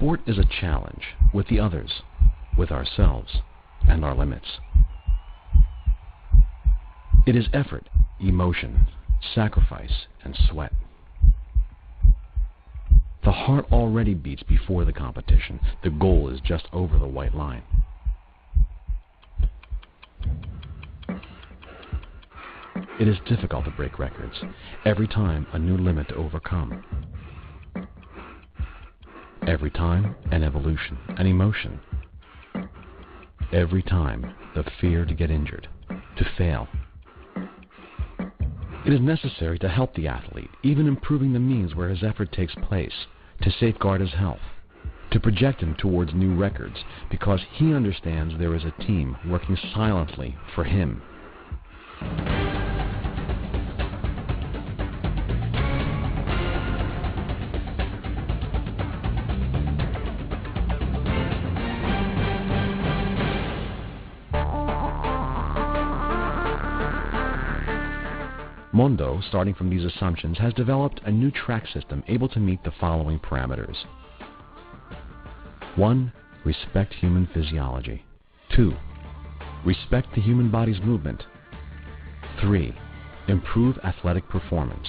sport is a challenge with the others, with ourselves, and our limits. It is effort, emotion, sacrifice, and sweat. The heart already beats before the competition. The goal is just over the white line. It is difficult to break records. Every time, a new limit to overcome. Every time, an evolution, an emotion. Every time, the fear to get injured, to fail. It is necessary to help the athlete, even improving the means where his effort takes place, to safeguard his health, to project him towards new records, because he understands there is a team working silently for him. Mondo, starting from these assumptions, has developed a new track system able to meet the following parameters. 1. Respect human physiology. 2. Respect the human body's movement. 3. Improve athletic performance.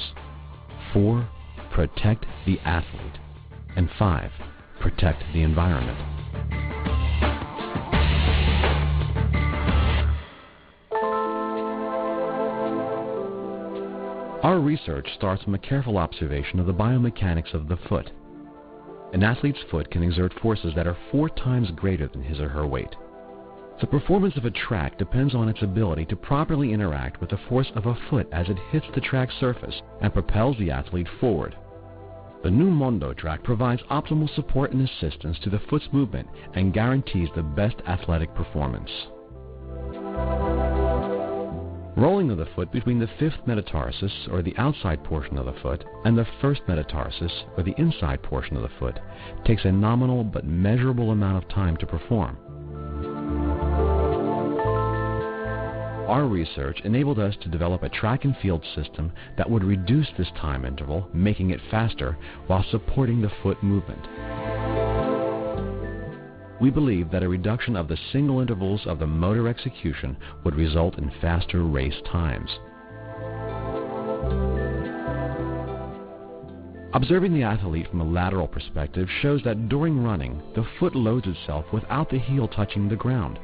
4. Protect the athlete. And 5. Protect the environment. Our research starts from a careful observation of the biomechanics of the foot. An athlete's foot can exert forces that are 4 times greater than his or her weight. The performance of a track depends on its ability to properly interact with the force of a foot as it hits the track surface and propels the athlete forward. The new Mondotrack provides optimal support and assistance to the foot's movement and guarantees the best athletic performance. Rolling of the foot between the 5th metatarsus, or the outside portion of the foot, and the 1st metatarsus, or the inside portion of the foot, takes a nominal but measurable amount of time to perform. Our research enabled us to develop a track and field system that would reduce this time interval, making it faster, while supporting the foot movement. We believe that a reduction of the single intervals of the motor execution would result in faster race times. Observing the athlete from a lateral perspective shows that during running, the foot loads itself without the heel touching the ground.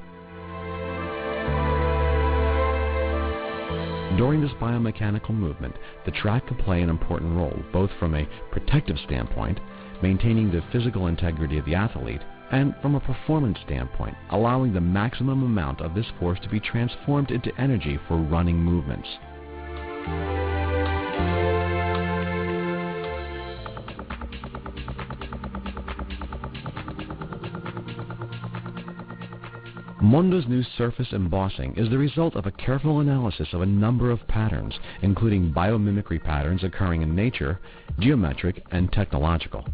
During this biomechanical movement, the track can play an important role, both from a protective standpoint, maintaining the physical integrity of the athlete, and from a performance standpoint, allowing the maximum amount of this force to be transformed into energy for running movements. Mondo's new surface embossing is the result of a careful analysis of a number of patterns, including biomimicry patterns occurring in nature, geometric, and technological.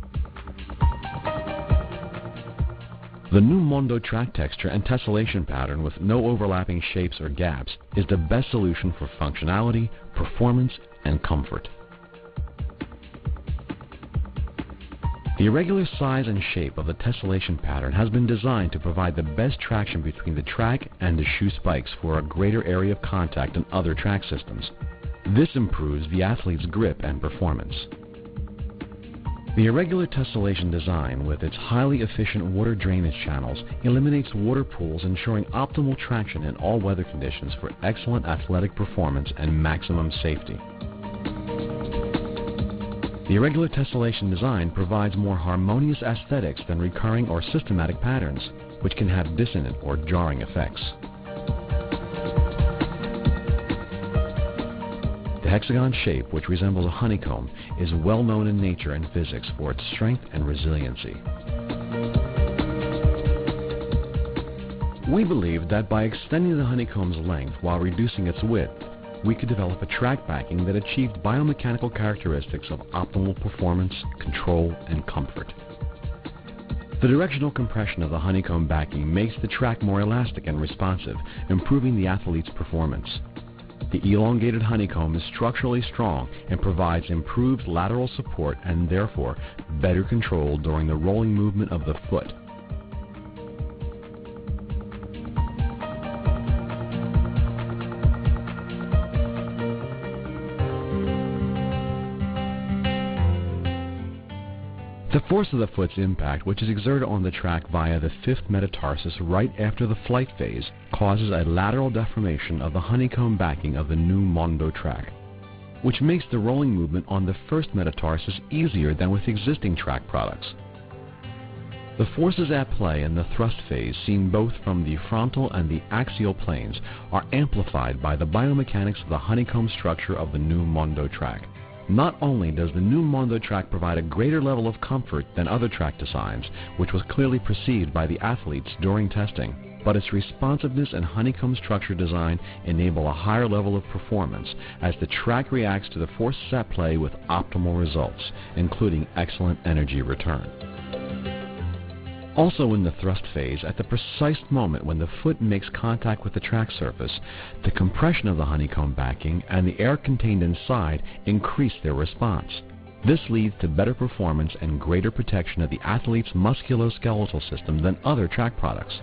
The new Mondotrack texture and tessellation pattern with no overlapping shapes or gaps is the best solution for functionality, performance, and comfort. The irregular size and shape of the tessellation pattern has been designed to provide the best traction between the track and the shoe spikes for a greater area of contact than other track systems. This improves the athlete's grip and performance. The irregular tessellation design, with its highly efficient water drainage channels, eliminates water pools, ensuring optimal traction in all weather conditions for excellent athletic performance and maximum safety. The irregular tessellation design provides more harmonious aesthetics than recurring or systematic patterns, which can have dissonant or jarring effects. The hexagon shape, which resembles a honeycomb, is well known in nature and physics for its strength and resiliency. We believe that by extending the honeycomb's length while reducing its width, we could develop a track backing that achieved biomechanical characteristics of optimal performance, control, and comfort. The directional compression of the honeycomb backing makes the track more elastic and responsive, improving the athlete's performance. The The elongated honeycomb is structurally strong and provides improved lateral support and therefore better control during the rolling movement of the foot. The force of the foot's impact, which is exerted on the track via the fifth metatarsus right after the flight phase, causes a lateral deformation of the honeycomb backing of the new Mondotrack, which makes the rolling movement on the first metatarsus easier than with existing track products. The forces at play in the thrust phase, seen both from the frontal and the axial planes, are amplified by the biomechanics of the honeycomb structure of the new Mondotrack. Not only does the new Mondotrack provide a greater level of comfort than other track designs, which was clearly perceived by the athletes during testing, but its responsiveness and honeycomb structure design enable a higher level of performance as the track reacts to the forces at play with optimal results, including excellent energy return. Also in the thrust phase, at the precise moment when the foot makes contact with the track surface, the compression of the honeycomb backing and the air contained inside increase their response. This leads to better performance and greater protection of the athlete's musculoskeletal system than other track products.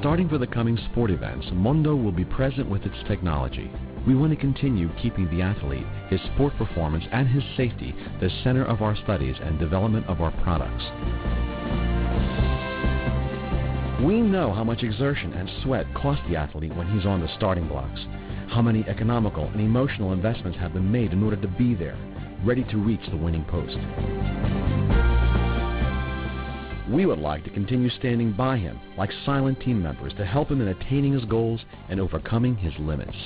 Starting for the coming sport events, Mondo will be present with its technology. We want to continue keeping the athlete, his sport performance, and his safety the center of our studies and development of our products. We know how much exertion and sweat cost the athlete when he's on the starting blocks, how many economical and emotional investments have been made in order to be there, ready to reach the winning post. We would like to continue standing by him like silent team members to help him in attaining his goals and overcoming his limits.